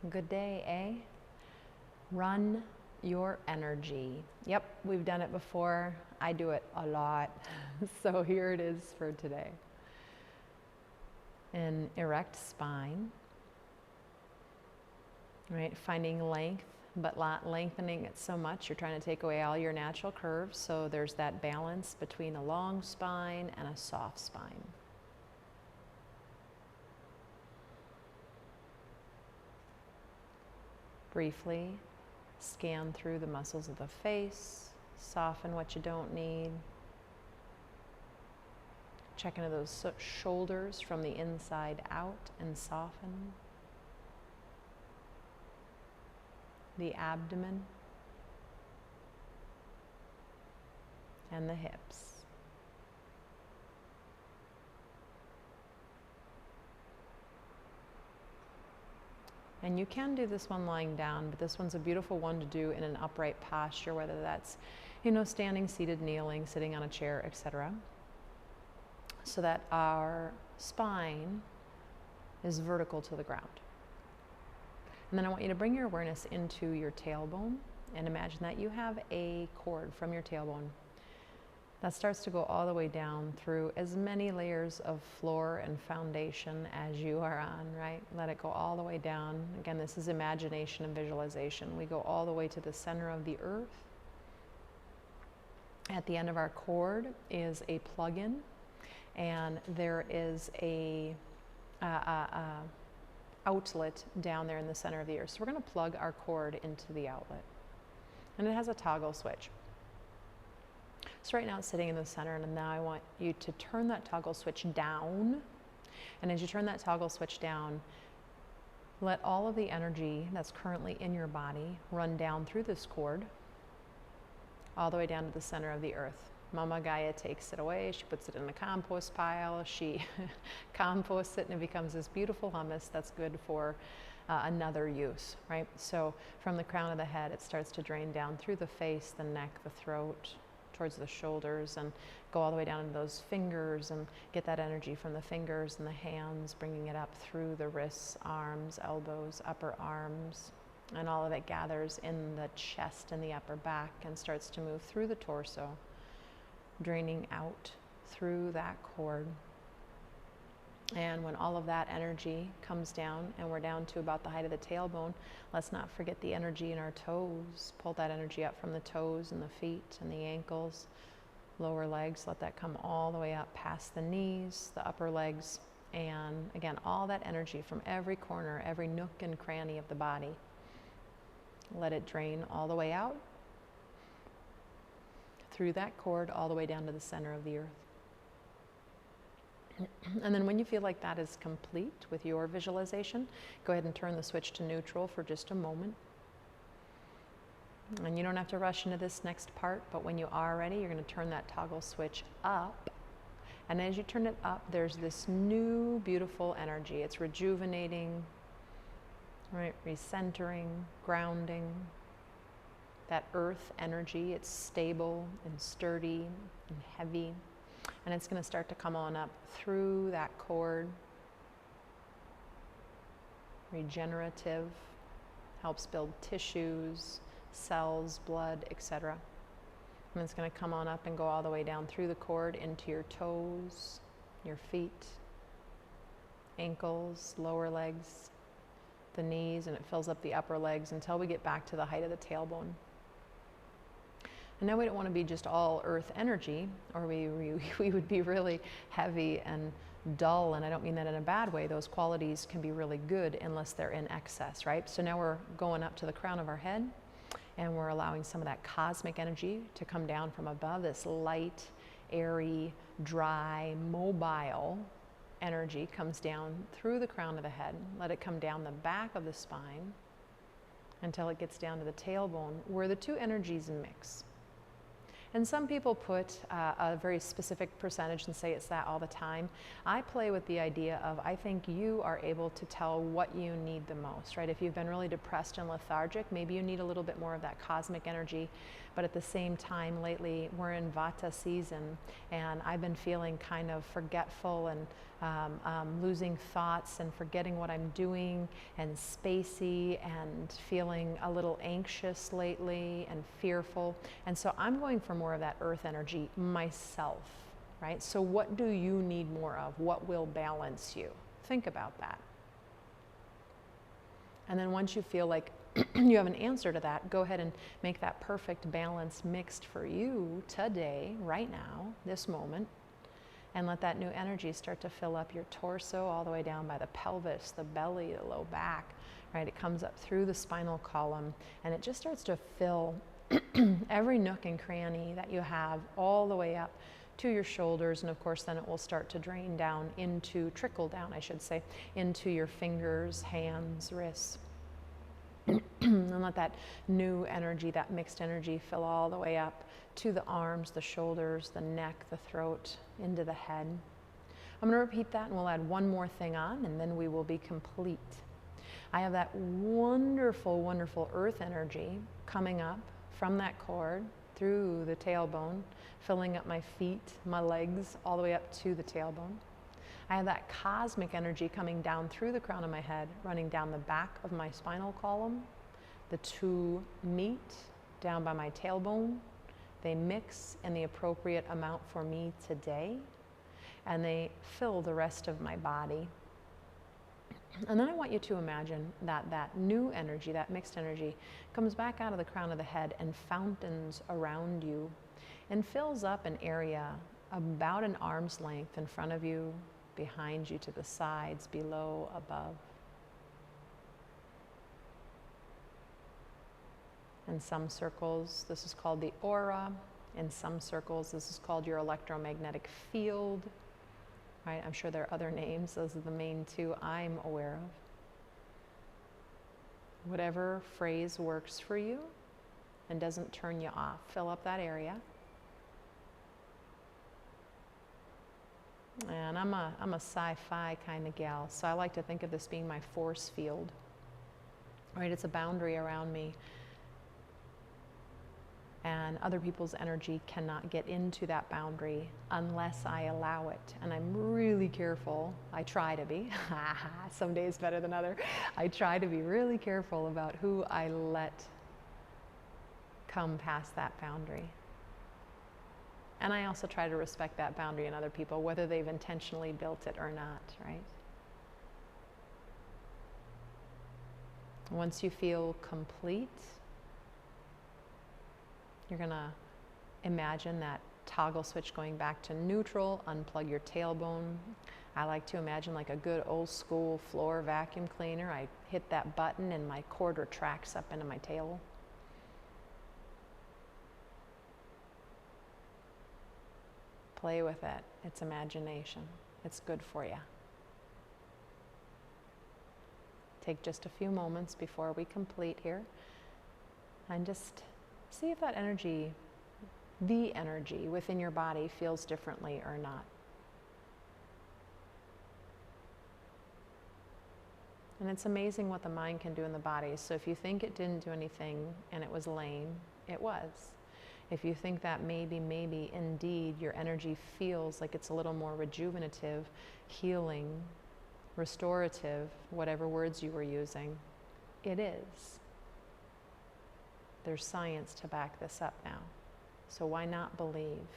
Good day, eh? Run your energy. Yep, we've done it before. I do it a lot. So here it is for today. An erect spine, right? Finding length, but not lengthening it so much. You're trying to take away all your natural curves. So there's that balance between a long spine and a soft spine. Briefly scan through the muscles of the face, soften what you don't need. Check into those shoulders from the inside out and soften. The abdomen and the hips. And you can do this one lying down, but this one's a beautiful one to do in an upright posture, whether that's, standing, seated, kneeling, sitting on a chair, etc. So that our spine is vertical to the ground. And then I want you to bring your awareness into your tailbone and imagine that you have a cord from your tailbone that starts to go all the way down through as many layers of floor and foundation as you are on, right? Let it go all the way down. Again, this is imagination and visualization. We go all the way to the center of the earth. At the end of our cord is a plug-in, and there is a outlet down there in the center of the earth. So we're going to plug our cord into the outlet, and it has a toggle switch. So right now it's sitting in the center, and now I want you to turn that toggle switch down. And as you turn that toggle switch down, let all of the energy that's currently in your body run down through this cord, all the way down to the center of the earth. Mama Gaia takes it away, she puts it in a compost pile, she composts it, and it becomes this beautiful hummus that's good for another use, right? So from the crown of the head, it starts to drain down through the face, the neck, the throat, towards the shoulders, and go all the way down into those fingers and get that energy from the fingers and the hands, bringing it up through the wrists, arms, elbows, upper arms, and all of it gathers in the chest and the upper back and starts to move through the torso, draining out through that cord. And when all of that energy comes down and we're down to about the height of the tailbone, let's not forget the energy in our toes. Pull that energy up from the toes and the feet and the ankles, lower legs. Let that come all the way up past the knees, the upper legs. And again, all that energy from every corner, every nook and cranny of the body. Let it drain all the way out through that cord all the way down to the center of the earth. And then when you feel like that is complete with your visualization, go ahead and turn the switch to neutral for just a moment. And you don't have to rush into this next part, but when you are ready, you're going to turn that toggle switch up. And as you turn it up, there's this new beautiful energy. It's rejuvenating, right? Recentering, grounding. That earth energy, it's stable and sturdy and heavy. And it's going to start to come on up through that cord. Regenerative, helps build tissues, cells, blood, etc. And it's going to come on up and go all the way down through the cord into your toes, your feet, ankles, lower legs, the knees, and it fills up the upper legs until we get back to the height of the tailbone. And now we don't want to be just all earth energy, or we would be really heavy and dull, and I don't mean that in a bad way. Those qualities can be really good unless they're in excess, right? So now we're going up to the crown of our head, and we're allowing some of that cosmic energy to come down from above, this light, airy, dry, mobile energy comes down through the crown of the head. Let it come down the back of the spine until it gets down to the tailbone, where the two energies mix. And some people put a very specific percentage and say it's that all the time. I play with the idea of, I think you are able to tell what you need the most, right? If you've been really depressed and lethargic, maybe you need a little bit more of that cosmic energy. But at the same time, lately, we're in Vata season, and I've been feeling kind of forgetful and losing thoughts and forgetting what I'm doing, and spacey, and feeling a little anxious lately and fearful. And so I'm going for more of that earth energy myself, right? So what do you need more of? What will balance you? Think about that. And then once you feel like you have an answer to that, go ahead and make that perfect balance mixed for you today, right now, this moment, and let that new energy start to fill up your torso all the way down by the pelvis, the belly, the low back, right? It comes up through the spinal column, and it just starts to fill every nook and cranny that you have all the way up to your shoulders. And of course, then it will start to drain down into, trickle down, I should say, into your fingers, hands, wrists. And let that new energy, that mixed energy, fill all the way up to the arms, the shoulders, the neck, the throat, into the head. I'm going to repeat that, and we'll add one more thing on, and then we will be complete. I have that wonderful, wonderful earth energy coming up from that cord through the tailbone, filling up my feet, my legs, all the way up to the tailbone. I have that cosmic energy coming down through the crown of my head, running down the back of my spinal column. The two meet down by my tailbone. They mix in the appropriate amount for me today, and they fill the rest of my body. And then I want you to imagine that that new energy, that mixed energy, comes back out of the crown of the head and fountains around you and fills up an area about an arm's length in front of you, behind you, to the sides, below, above. In some circles, this is called the aura. In some circles, this is called your electromagnetic field. Right? I'm sure there are other names. Those are the main two I'm aware of. Whatever phrase works for you and doesn't turn you off, fill up that area. And I'm a sci-fi kind of gal, so I like to think of this being my force field. Right? It's a boundary around me, and other people's energy cannot get into that boundary unless I allow it. And I'm really careful. I try to be. Some days better than other. I try to be really careful about who I let come past that boundary. And I also try to respect that boundary in other people, whether they've intentionally built it or not, right? Once you feel complete, you're going to imagine that toggle switch going back to neutral, unplug your tailbone. I like to imagine like a good old school floor vacuum cleaner. I hit that button and my cord retracts up into my tail. Play with it. It's imagination. It's good for you. Take just a few moments before we complete here and just see if that energy, the energy within your body, feels differently or not. And it's amazing what the mind can do in the body. So if you think it didn't do anything and it was lame, it was. If you think that maybe indeed your energy feels like it's a little more rejuvenative, healing, restorative, whatever words you were using, it is. There's science to back this up now. So why not believe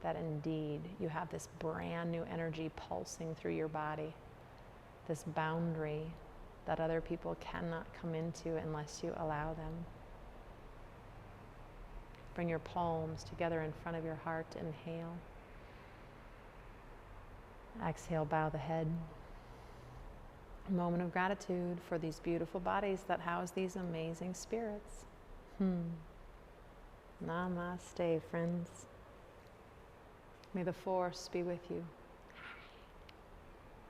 that indeed you have this brand new energy pulsing through your body, this boundary that other people cannot come into unless you allow them. Bring your palms together in front of your heart. Inhale. Exhale, bow the head. A moment of gratitude for these beautiful bodies that house these amazing spirits. Namaste, friends. May the force be with you.